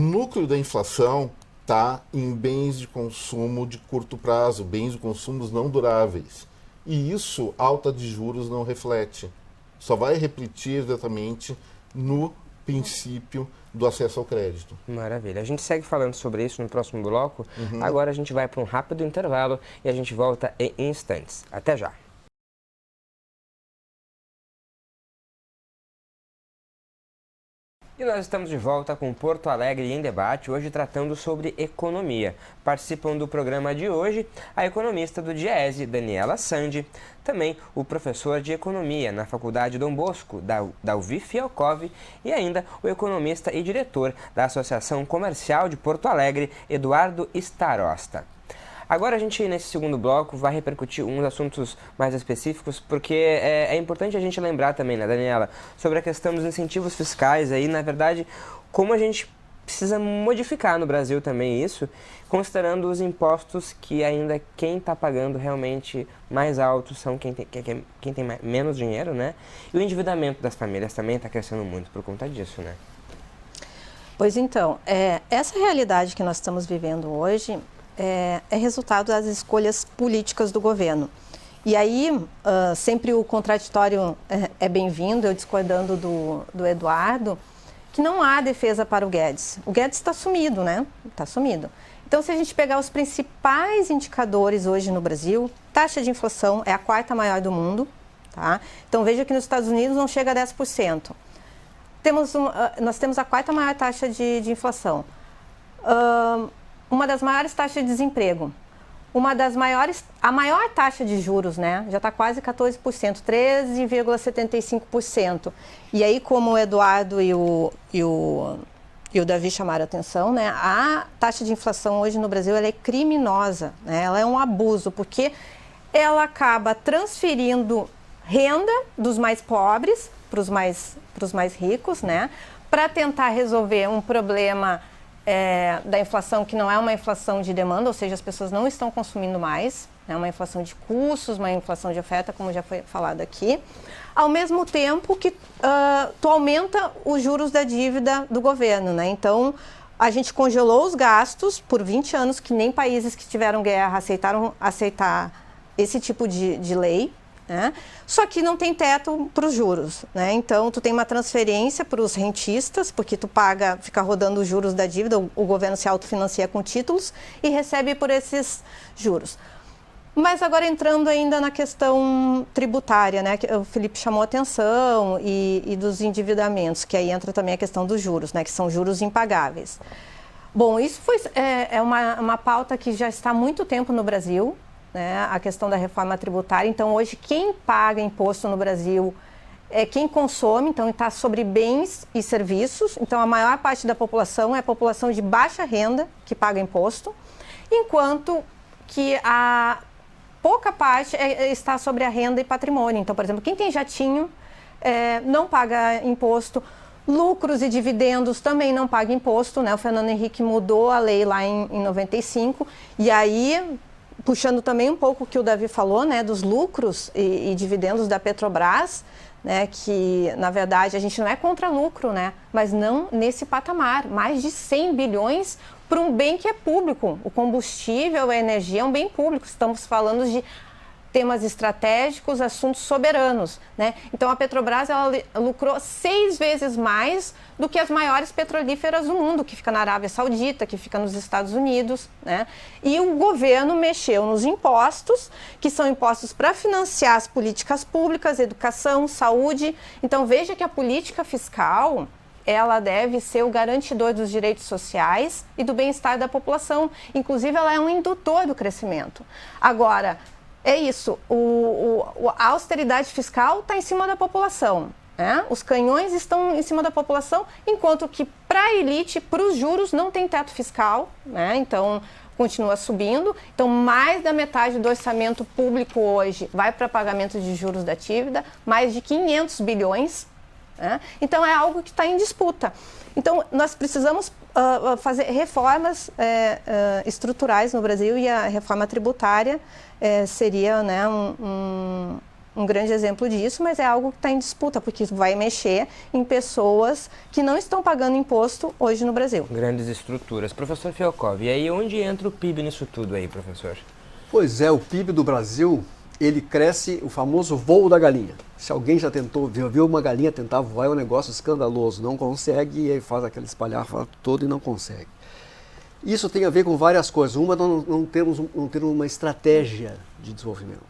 núcleo da inflação está em bens de consumo de curto prazo, bens de consumos não duráveis. E isso, alta de juros não reflete. Só vai refletir exatamente no princípio do acesso ao crédito. Maravilha. A gente segue falando sobre isso no próximo bloco. Agora a gente vai para um rápido intervalo e a gente volta em instantes. Até já. E nós estamos de volta com Porto Alegre em Debate, hoje tratando sobre economia. Participam do programa de hoje a economista do DIEESE, Daniela Sandi, também o professor de economia na Faculdade Dom Bosco, da UFI-Fialcov, e ainda o economista e diretor da Associação Comercial de Porto Alegre, Eduardo Starosta. Agora a gente, nesse segundo bloco, vai repercutir uns assuntos mais específicos, porque é importante a gente lembrar também, né, Daniela, sobre a questão dos incentivos fiscais aí, na verdade, como a gente precisa modificar no Brasil também isso, considerando os impostos que ainda quem está pagando realmente mais altos são quem tem menos dinheiro, né? E o endividamento das famílias também está crescendo muito por conta disso, né? Pois então, essa realidade que nós estamos vivendo hoje é resultado das escolhas políticas do governo. E aí, sempre o contraditório é bem-vindo, eu discordando do Eduardo, que não há defesa para o Guedes. O Guedes está sumido, né? Está sumido. Então, se a gente pegar os principais indicadores hoje no Brasil, taxa de inflação é a quarta maior do mundo, tá? Então, veja que nos Estados Unidos não chega a 10%. Nós temos a quarta maior taxa de inflação. Uma das maiores taxas de desemprego, a maior taxa de juros, né, já está quase 14%, 13,75%. E aí, como o Eduardo e o Davi chamaram a atenção, né, a taxa de inflação hoje no Brasil ela é criminosa, né, ela é um abuso, porque ela acaba transferindo renda dos mais pobres para os mais ricos, né, para tentar resolver um problema da inflação, que não é uma inflação de demanda, ou seja, as pessoas não estão consumindo mais, é uma inflação de custos, uma inflação de oferta, como já foi falado aqui, ao mesmo tempo que tu aumenta os juros da dívida do governo, né? Então, a gente congelou os gastos por 20 anos, que nem países que tiveram guerra aceitaram esse tipo de lei, né? Só que não tem teto para os juros, né? Então, tu tem uma transferência para os rentistas, porque tu fica rodando os juros da dívida, o governo se autofinancia com títulos e recebe por esses juros. Mas agora entrando ainda na questão tributária, né? Que o Felipe chamou a atenção e dos endividamentos, que aí entra também a questão dos juros, né? Que são juros impagáveis. Bom, isso é uma pauta que já está há muito tempo no Brasil, né, a questão da reforma tributária. Então, hoje, quem paga imposto no Brasil é quem consome, então está sobre bens e serviços. Então, a maior parte da população é a população de baixa renda que paga imposto, enquanto que a pouca parte está sobre a renda e patrimônio. Então, por exemplo, quem tem jatinho não paga imposto, lucros e dividendos também não pagam imposto, né? O Fernando Henrique mudou a lei lá em 95, e aí puxando também um pouco o que o Davi falou, né, dos lucros e dividendos da Petrobras, né, que na verdade a gente não é contra lucro, né, mas não nesse patamar, mais de 100 bilhões para um bem que é público. O combustível, a energia é um bem público, estamos falando de temas estratégicos, assuntos soberanos, né? Então a Petrobras ela lucrou 6 vezes mais do que as maiores petrolíferas do mundo, que fica na Arábia Saudita, que fica nos Estados Unidos, né? E o governo mexeu nos impostos, que são impostos para financiar as políticas públicas, educação, saúde. Então veja que a política fiscal ela deve ser o garantidor dos direitos sociais e do bem-estar da população. Inclusive, ela é um indutor do crescimento. Agora, é isso, a austeridade fiscal está em cima da população, né? Os canhões estão em cima da população, enquanto que para a elite, para os juros, não tem teto fiscal, né? Então continua subindo. Então mais da metade do orçamento público hoje vai para pagamento de juros da dívida, mais de 500 bilhões. Né? Então é algo que está em disputa. Então nós precisamos fazer reformas estruturais no Brasil e a reforma tributária seria, né, um grande exemplo disso, mas é algo que está em disputa, porque isso vai mexer em pessoas que não estão pagando imposto hoje no Brasil. Grandes estruturas. Professor Fialkov, e aí onde entra o PIB nisso tudo aí, professor? Pois é, o PIB do Brasil, ele cresce o famoso voo da galinha. Se alguém já tentou, viu uma galinha tentar voar, é um negócio escandaloso, não consegue, e aí faz aquele espalhafato todo e não consegue. Isso tem a ver com várias coisas. Uma, não temos uma estratégia de desenvolvimento,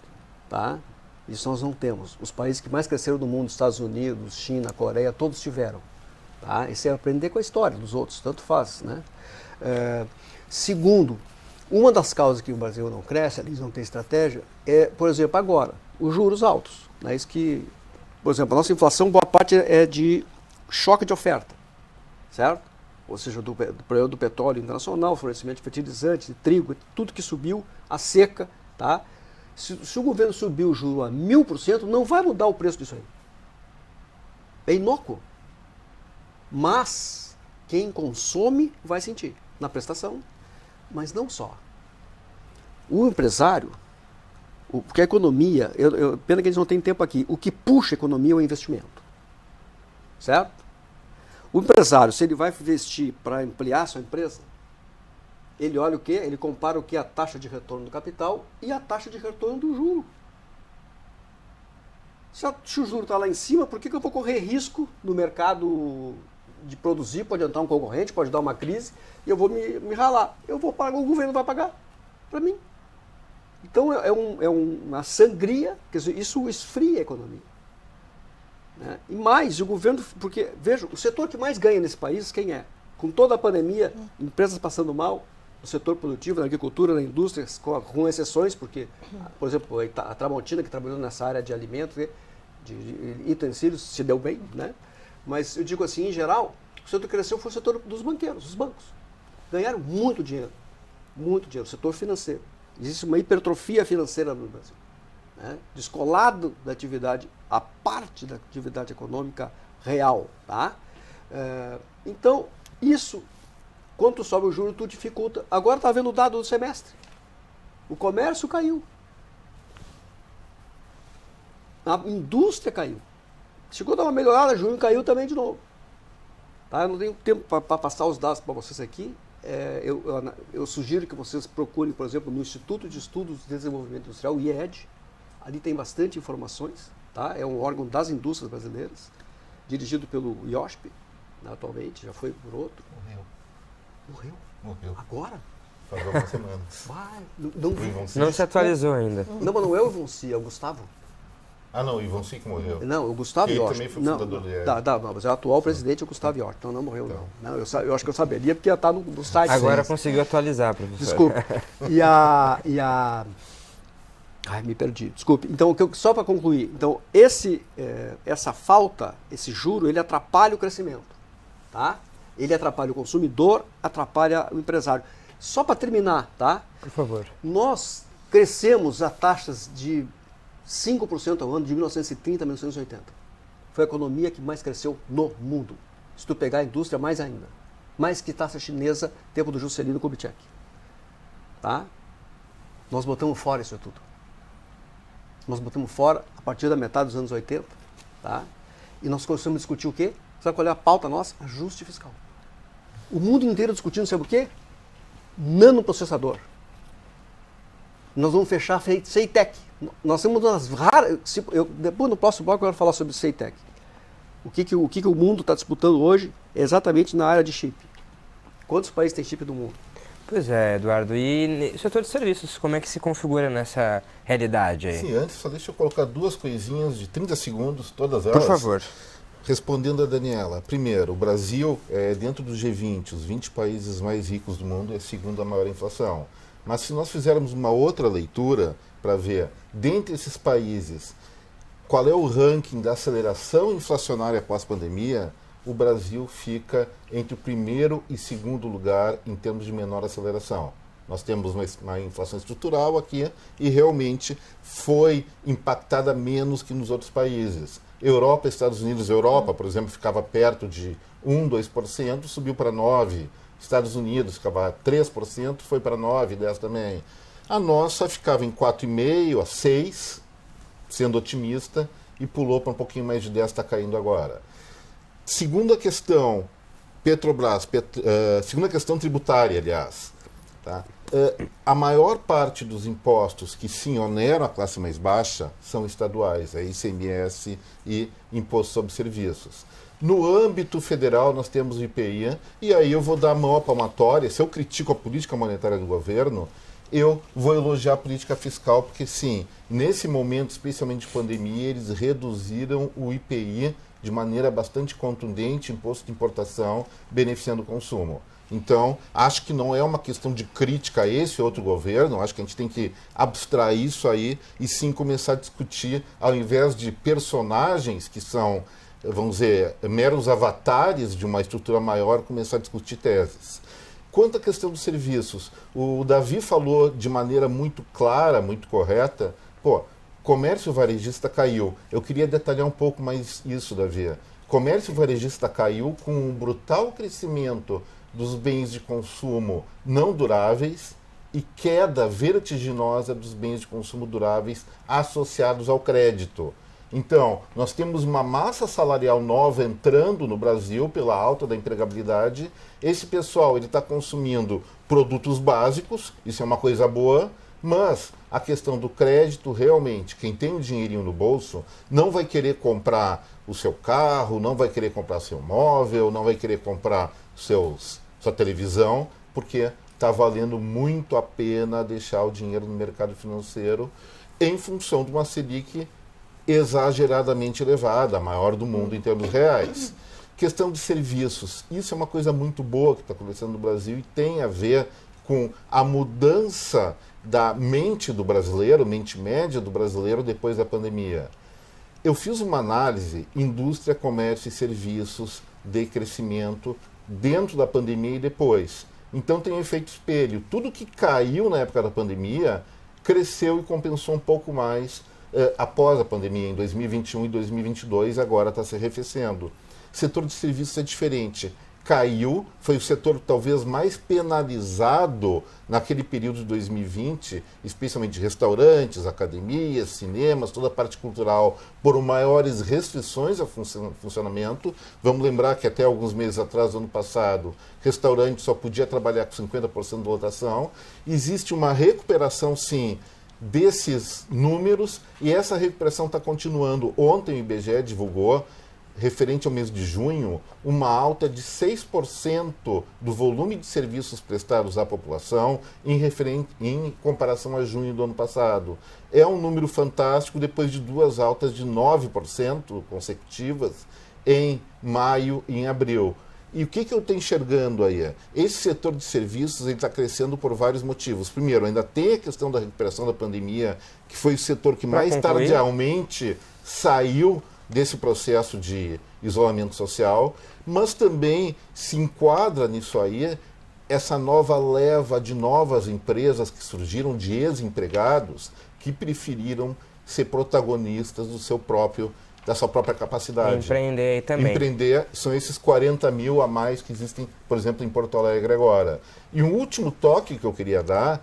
tá? Isso nós não temos. Os países que mais cresceram do mundo, Estados Unidos, China, Coreia, todos tiveram. Tá? Isso é aprender com a história dos outros, tanto faz, né? Segundo, uma das causas que o Brasil não cresce, eles não têm estratégia, é, por exemplo, agora, os juros altos. Né? Isso que, por exemplo, a nossa inflação, boa parte é de choque de oferta, certo? Ou seja, do problema do petróleo internacional, fornecimento de fertilizante, de trigo, tudo que subiu, a seca, tá? Se o governo subir o juro a 1000%, não vai mudar o preço disso aí. É inócuo. Mas quem consome vai sentir na prestação, mas não só. O empresário, porque a economia, pena que eles não têm tempo aqui, o que puxa a economia é o investimento. Certo? O empresário, se ele vai investir para ampliar sua empresa, ele olha o quê? Ele compara o que? A taxa de retorno do capital e a taxa de retorno do juro. Se o juro está lá em cima, por que eu vou correr risco no mercado de produzir? Pode entrar um concorrente, pode dar uma crise, e eu vou me ralar. Eu vou pagar, o governo vai pagar para mim. Então é uma sangria, quer dizer, isso esfria a economia. Né? E mais, o governo, porque, veja, o setor que mais ganha nesse país, quem é? Com toda a pandemia, empresas passando mal, no setor produtivo, na agricultura, na indústria, com exceções, porque, por exemplo, a Tramontina, que trabalhou nessa área de alimentos, de utensílios, se deu bem, né? Mas eu digo assim, em geral, o setor que cresceu foi o setor dos banqueiros, os bancos. Ganharam muito dinheiro, o setor financeiro. Existe uma hipertrofia financeira no Brasil, né? Descolado da atividade, a parte da atividade econômica real, tá? Então, isso, quando sobe o juro, tudo dificulta. Agora está vendo o dado do semestre. O comércio caiu. A indústria caiu. Chegou a dar uma melhorada, junho caiu também de novo. Tá? Eu não tenho tempo para passar os dados para vocês aqui. Eu sugiro que vocês procurem, por exemplo, no Instituto de Estudos de Desenvolvimento Industrial, o IED. Ali tem bastante informações. Tá? É um órgão das indústrias brasileiras, dirigido pelo IOSP, né, atualmente, já foi por outro. Morreu? Agora? Faz algumas semanas. Não se atualizou ainda. Não, mas não é o Ivonci, é o Gustavo. Ah, não, o Ivonci que morreu. Não, o Gustavo Ele Iorst. também foi fundador do IED. Não, mas é o atual presidente, o Gustavo Iorst. Então não morreu, não. Eu acho que eu saberia, porque ia estar no site. Agora conseguiu atualizar, professor. Desculpe. Ai, me perdi. Desculpe. Então, só para concluir. Então, essa falta, esse juro, ele atrapalha o crescimento. Tá? Ele atrapalha o consumidor, atrapalha o empresário. Só para terminar, tá? Por favor. Nós crescemos a taxas de 5% ao ano de 1930 a 1980. Foi a economia que mais cresceu no mundo. Se tu pegar a indústria, mais ainda. Mais que taxa chinesa, tempo do Juscelino Kubitschek. Tá? Nós botamos fora isso tudo. Nós botamos fora a partir da metade dos anos 80, tá? E nós começamos a discutir o quê? Sabe qual é a pauta nossa? Ajuste fiscal. O mundo inteiro discutindo sobre o quê? Nanoprocessador. Nós vamos fechar a CEITEC. Nós temos uma das raras... Depois no próximo bloco eu quero falar sobre CEITEC. O que o mundo está disputando hoje é exatamente na área de chip. Quantos países têm chip do mundo? Pois é, Eduardo. E o setor de serviços, como é que se configura nessa realidade aí? Sim, antes só deixa eu colocar duas coisinhas de 30 segundos, todas elas. Por favor. Respondendo a Daniela, primeiro, o Brasil é dentro do G20, os 20 países mais ricos do mundo, é a segunda maior inflação. Mas se nós fizermos uma outra leitura para ver, dentre esses países, qual é o ranking da aceleração inflacionária pós-pandemia, o Brasil fica entre o primeiro e segundo lugar em termos de menor aceleração. Nós temos uma inflação estrutural aqui e realmente foi impactada menos que nos outros países. Europa, Estados Unidos, Europa, por exemplo, ficava perto de 1, 2%, subiu para 9%. Estados Unidos ficava 3%, foi para 9%, 10% também. A nossa ficava em 4,5% a 6%, sendo otimista, e pulou para um pouquinho mais de 10%, está caindo agora. Segunda questão, Petrobras, segunda questão tributária, aliás. Tá? A maior parte dos impostos que sim oneram a classe mais baixa são estaduais, é ICMS e Imposto sobre Serviços. No âmbito federal nós temos o IPI, e aí eu vou dar a mão à palmatória. Se eu critico a política monetária do governo, eu vou elogiar a política fiscal, porque sim, nesse momento, especialmente de pandemia, eles reduziram o IPI de maneira bastante contundente, imposto de importação, beneficiando o consumo. Então, acho que não é uma questão de crítica a esse outro governo, acho que a gente tem que abstrair isso aí e sim começar a discutir, ao invés de personagens que são, vamos dizer, meros avatares de uma estrutura maior, começar a discutir teses. Quanto à questão dos serviços, o Davi falou de maneira muito clara, muito correta, comércio varejista caiu. Eu queria detalhar um pouco mais isso, Davi. Comércio varejista caiu com um brutal crescimento dos bens de consumo não duráveis e queda vertiginosa dos bens de consumo duráveis associados ao crédito. Então, nós temos uma massa salarial nova entrando no Brasil pela alta da empregabilidade. Esse pessoal está consumindo produtos básicos, isso é uma coisa boa, mas a questão do crédito, realmente, quem tem um dinheirinho no bolso não vai querer comprar o seu carro, não vai querer comprar seu móvel, não vai querer comprar sua televisão, porque está valendo muito a pena deixar o dinheiro no mercado financeiro em função de uma Selic exageradamente elevada, a maior do mundo em termos reais. Questão de serviços, isso é uma coisa muito boa que está acontecendo no Brasil e tem a ver com a mudança da mente do brasileiro, mente média do brasileiro depois da pandemia. Eu fiz uma análise indústria, comércio e serviços de crescimento dentro da pandemia e depois. Então tem um efeito espelho. Tudo que caiu na época da pandemia cresceu e compensou um pouco mais após a pandemia, em 2021 e 2022, agora está se arrefecendo. Setor de serviços é diferente. Caiu, foi o setor talvez mais penalizado naquele período de 2020, especialmente de restaurantes, academias, cinemas, toda a parte cultural, por maiores restrições ao funcionamento. Vamos lembrar que até alguns meses atrás, do ano passado, restaurante só podia trabalhar com 50% de lotação. Existe uma recuperação, sim, desses números, e essa recuperação está continuando. Ontem o IBGE divulgou, referente ao mês de junho, uma alta de 6% do volume de serviços prestados à população em comparação a junho do ano passado. É um número fantástico depois de duas altas de 9% consecutivas em maio e em abril. E o que eu estou enxergando aí? Esse setor de serviços está crescendo por vários motivos. Primeiro, ainda tem a questão da recuperação da pandemia, que foi o setor que mais tardiamente saiu desse processo de isolamento social, mas também se enquadra nisso aí essa nova leva de novas empresas que surgiram de ex-empregados que preferiram ser protagonistas da sua própria capacidade. Empreender também. Empreender são esses 40 mil a mais que existem, por exemplo, em Porto Alegre agora. E um último toque que eu queria dar,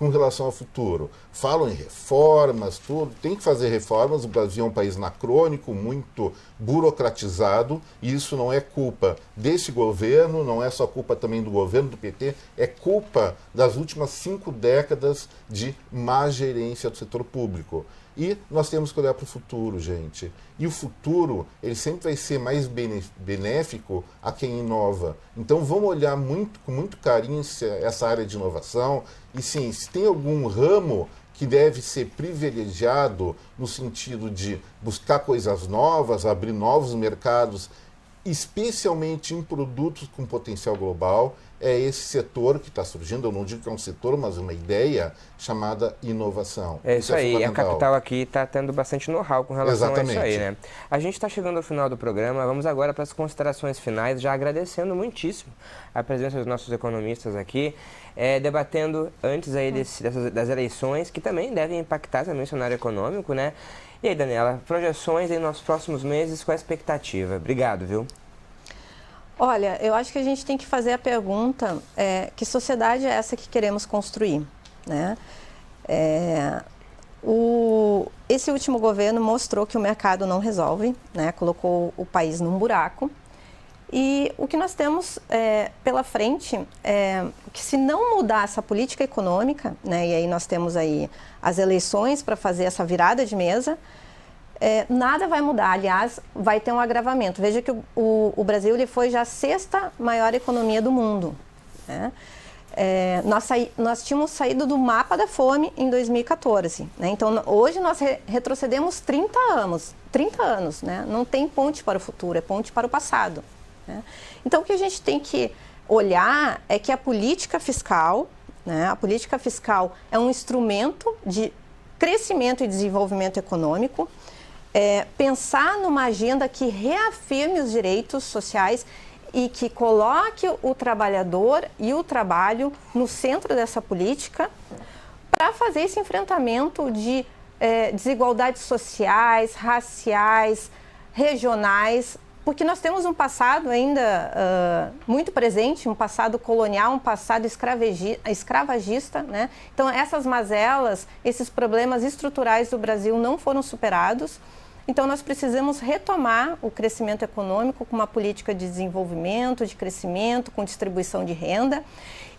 com relação ao futuro? Falam em reformas, tudo. Tem que fazer reformas. O Brasil é um país anacrônico, muito burocratizado, e isso não é culpa desse governo, não é só culpa também do governo do PT, é culpa das últimas 5 décadas de má gerência do setor público. E nós temos que olhar para o futuro, gente. E o futuro, ele sempre vai ser mais benéfico a quem inova. Então vamos olhar com muito carinho essa área de inovação. E sim, se tem algum ramo que deve ser privilegiado no sentido de buscar coisas novas, abrir novos mercados, especialmente em produtos com potencial global, é esse setor que está surgindo. Eu não digo que é um setor, mas uma ideia chamada inovação. É isso aí, a Capital aqui está tendo bastante know-how com relação a isso aí, né? A gente está chegando ao final do programa, vamos agora para as considerações finais, já agradecendo muitíssimo a presença dos nossos economistas aqui, debatendo antes aí das eleições, que também devem impactar também o cenário econômico, né? E aí, Daniela, projeções aí nos próximos meses, qual a expectativa? Obrigado, viu? Olha, eu acho que a gente tem que fazer a pergunta, que sociedade é essa que queremos construir, né? Esse último governo mostrou que o mercado não resolve, né? Colocou o país num buraco. E o que nós temos pela frente é que, se não mudar essa política econômica, né? E aí nós temos aí as eleições para fazer essa virada de mesa, nada vai mudar. Aliás, vai ter um agravamento. Veja que o Brasil ele foi já a 6ª maior economia do mundo, né? Nós tínhamos saído do mapa da fome em 2014. Né? Então, hoje nós retrocedemos 30 anos. Né? Não tem ponte para o futuro, é ponte para o passado. Né? Então, o que a gente tem que olhar é que a política fiscal, né? A política fiscal é um instrumento de crescimento e desenvolvimento econômico, pensar numa agenda que reafirme os direitos sociais e que coloque o trabalhador e o trabalho no centro dessa política para fazer esse enfrentamento de desigualdades sociais, raciais, regionais, porque nós temos um passado ainda muito presente, um passado colonial, um passado escravagista, né? Então, essas mazelas, esses problemas estruturais do Brasil não foram superados. Então, nós precisamos retomar o crescimento econômico com uma política de desenvolvimento, de crescimento, com distribuição de renda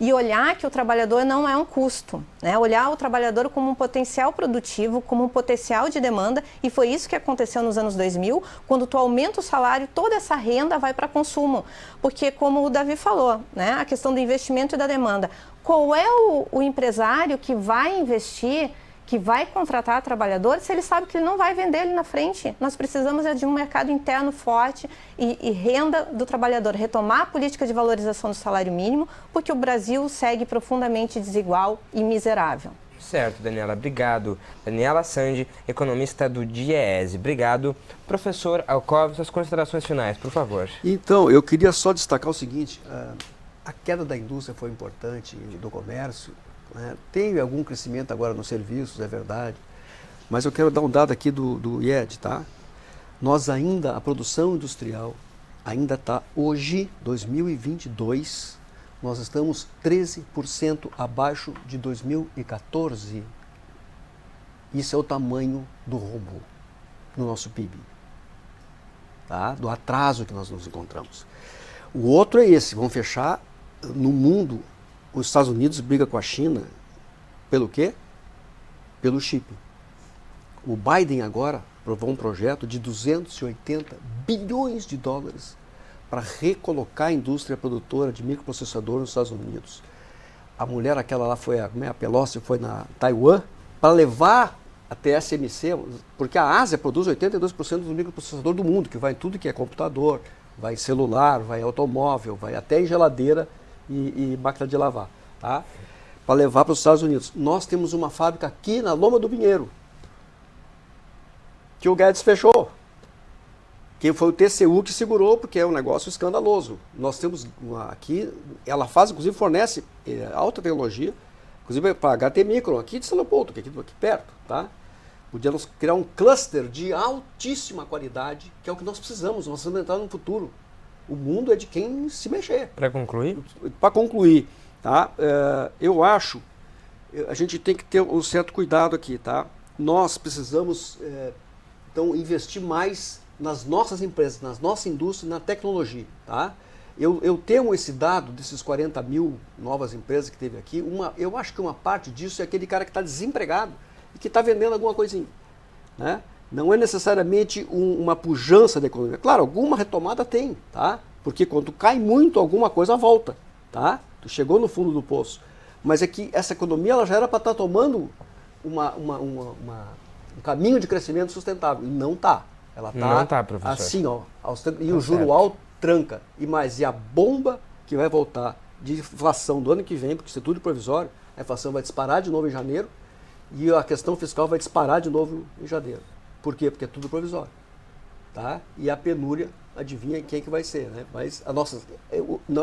e olhar que o trabalhador não é um custo, né? Olhar o trabalhador como um potencial produtivo, como um potencial de demanda, e foi isso que aconteceu nos anos 2000, quando tu aumenta o salário, toda essa renda vai para consumo, porque, como o Davi falou, né? A questão do investimento e da demanda. Qual é o empresário que vai investir, que vai contratar trabalhador, se ele sabe que ele não vai vender ele na frente? Nós precisamos de um mercado interno forte e renda do trabalhador, retomar a política de valorização do salário mínimo, porque o Brasil segue profundamente desigual e miserável. Certo, Daniela, obrigado. Daniela Sandi, economista do DIEESE. Obrigado. Professor Alcov, suas considerações finais, por favor. Então, eu queria só destacar o seguinte, a queda da indústria foi importante, do comércio, né? Teve algum crescimento agora nos serviços, é verdade, mas eu quero dar um dado aqui do IED, tá? A produção industrial ainda está, hoje, 2022, nós estamos 13% abaixo de 2014. Isso é o tamanho do rombo no nosso PIB, tá? Do atraso que nós nos encontramos. O outro é esse, vamos fechar no mundo. Os Estados Unidos brigam com a China pelo quê? Pelo chip. O Biden agora aprovou um projeto de 280 bilhões de dólares para recolocar a indústria produtora de microprocessador nos Estados Unidos. A mulher, aquela lá, a Pelosi, foi na Taiwan para levar a TSMC, porque a Ásia produz 82% do microprocessador do mundo, que vai em tudo que é computador, vai em celular, vai em automóvel, vai até em geladeira e máquina de lavar, tá? Para levar para os Estados Unidos. Nós temos uma fábrica aqui na Loma do Pinheiro, que o Guedes fechou, que foi o TCU que segurou, porque é um negócio escandaloso. Nós temos aqui, ela faz, inclusive fornece alta tecnologia, inclusive para HT Micron, aqui de São Leopoldo, que é aqui perto, tá? Podíamos criar um cluster de altíssima qualidade, que é o que nós precisamos entrar no futuro. O mundo é de quem se mexer. Para concluir? Para concluir, tá? Eu acho a gente tem que ter um certo cuidado aqui, tá? Nós precisamos, então, investir mais nas nossas empresas, nas nossas indústrias, na tecnologia, tá? Eu tenho esse dado desses 40 mil novas empresas que teve aqui, eu acho que uma parte disso é aquele cara que está desempregado e que está vendendo alguma coisinha, né? Não é necessariamente uma pujança da economia. Claro, alguma retomada tem, tá? Porque quando cai muito, alguma coisa volta, tá? Tu chegou no fundo do poço. Mas é que essa economia ela já era para estar tomando um caminho de crescimento sustentável. E não está. Ela está assim, ó. E o juro alto tranca. E a bomba que vai voltar de inflação do ano que vem, porque isso é tudo provisório, a inflação vai disparar de novo em janeiro e a questão fiscal vai disparar de novo em janeiro. Por quê? Porque é tudo provisório. Tá? E a penúria, adivinha quem que vai ser, né? Mas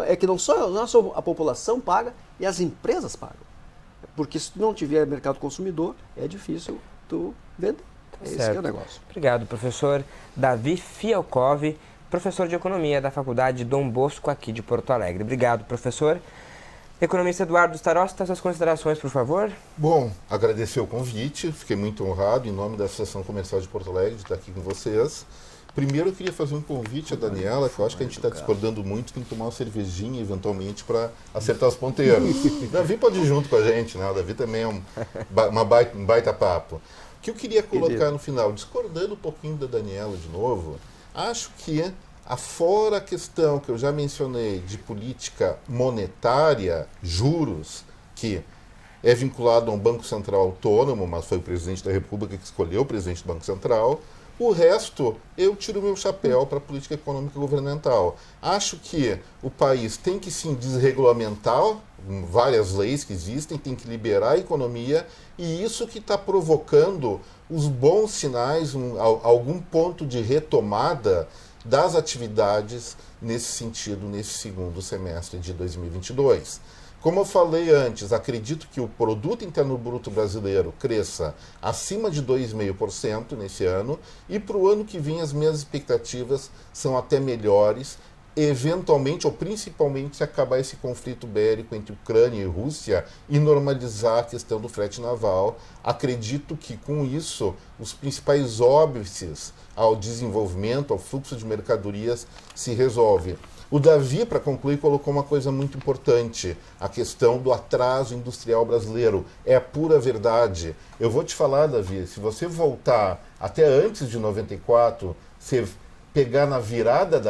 é que não só a população paga e as empresas pagam. Porque se tu não tiver mercado consumidor, é difícil tu vender. Esse que é o negócio. Obrigado, professor Davi Fialkov, professor de Economia da Faculdade Dom Bosco aqui de Porto Alegre. Obrigado, professor. Economista Eduardo Starosty, suas considerações, por favor. Bom, agradecer o convite, fiquei muito honrado em nome da Associação Comercial de Porto Alegre de estar aqui com vocês. Primeiro eu queria fazer um convite à Daniela, que eu acho que a gente está discordando muito, tem que tomar uma cervejinha eventualmente para acertar os ponteiros. O Davi pode ir junto com a gente, né? O Davi também é um baita papo. O que eu queria colocar no final, discordando um pouquinho da Daniela de novo, acho que afora a questão que eu já mencionei de política monetária, juros, que é vinculado a um Banco Central autônomo, mas foi o presidente da República que escolheu o presidente do Banco Central, o resto, eu tiro meu chapéu para a política econômica e governamental. Acho que o país tem que sim desregulamentar várias leis que existem, tem que liberar a economia, e isso que está provocando os bons sinais, algum ponto de retomada das atividades nesse sentido, nesse segundo semestre de 2022. Como eu falei antes, acredito que o Produto Interno Bruto brasileiro cresça acima de 2,5% nesse ano, e para o ano que vem as minhas expectativas são até melhores, eventualmente ou principalmente se acabar esse conflito bélico entre Ucrânia e Rússia e normalizar a questão do frete naval. Acredito que com isso os principais óbices ao desenvolvimento, ao fluxo de mercadorias se resolve. O Davi, para concluir, colocou uma coisa muito importante, a questão do atraso industrial brasileiro. É a pura verdade. Eu vou te falar, Davi, se você voltar até antes de 94, você pegar na virada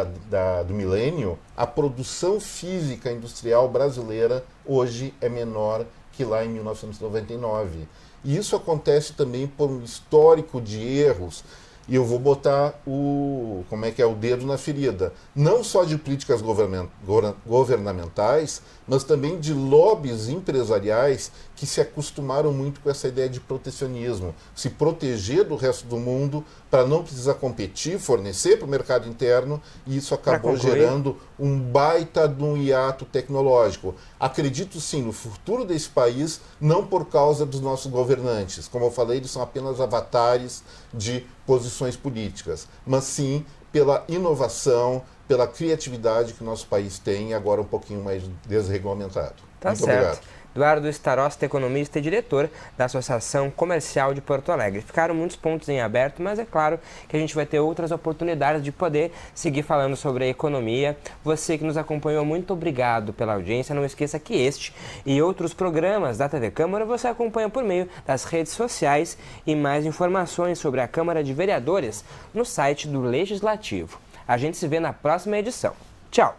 do milênio, a produção física industrial brasileira hoje é menor que lá em 1999. E isso acontece também por um histórico de erros. E eu vou botar o dedo na ferida. Não só de políticas governamentais, mas também de lobbies empresariais que se acostumaram muito com essa ideia de protecionismo. Se proteger do resto do mundo para não precisar competir, fornecer para o mercado interno, e isso acabou gerando um baita de um hiato tecnológico. Acredito sim no futuro desse país, não por causa dos nossos governantes. Como eu falei, eles são apenas avatares de posições políticas, mas sim pela inovação, pela criatividade que o nosso país tem, agora um pouquinho mais desregulamentado. Tá Muito certo. obrigado. Eduardo Starosty, economista e diretor da Associação Comercial de Porto Alegre. Ficaram muitos pontos em aberto, mas é claro que a gente vai ter outras oportunidades de poder seguir falando sobre a economia. Você que nos acompanhou, muito obrigado pela audiência. Não esqueça que este e outros programas da TV Câmara você acompanha por meio das redes sociais, e mais informações sobre a Câmara de Vereadores no site do Legislativo. A gente se vê na próxima edição. Tchau!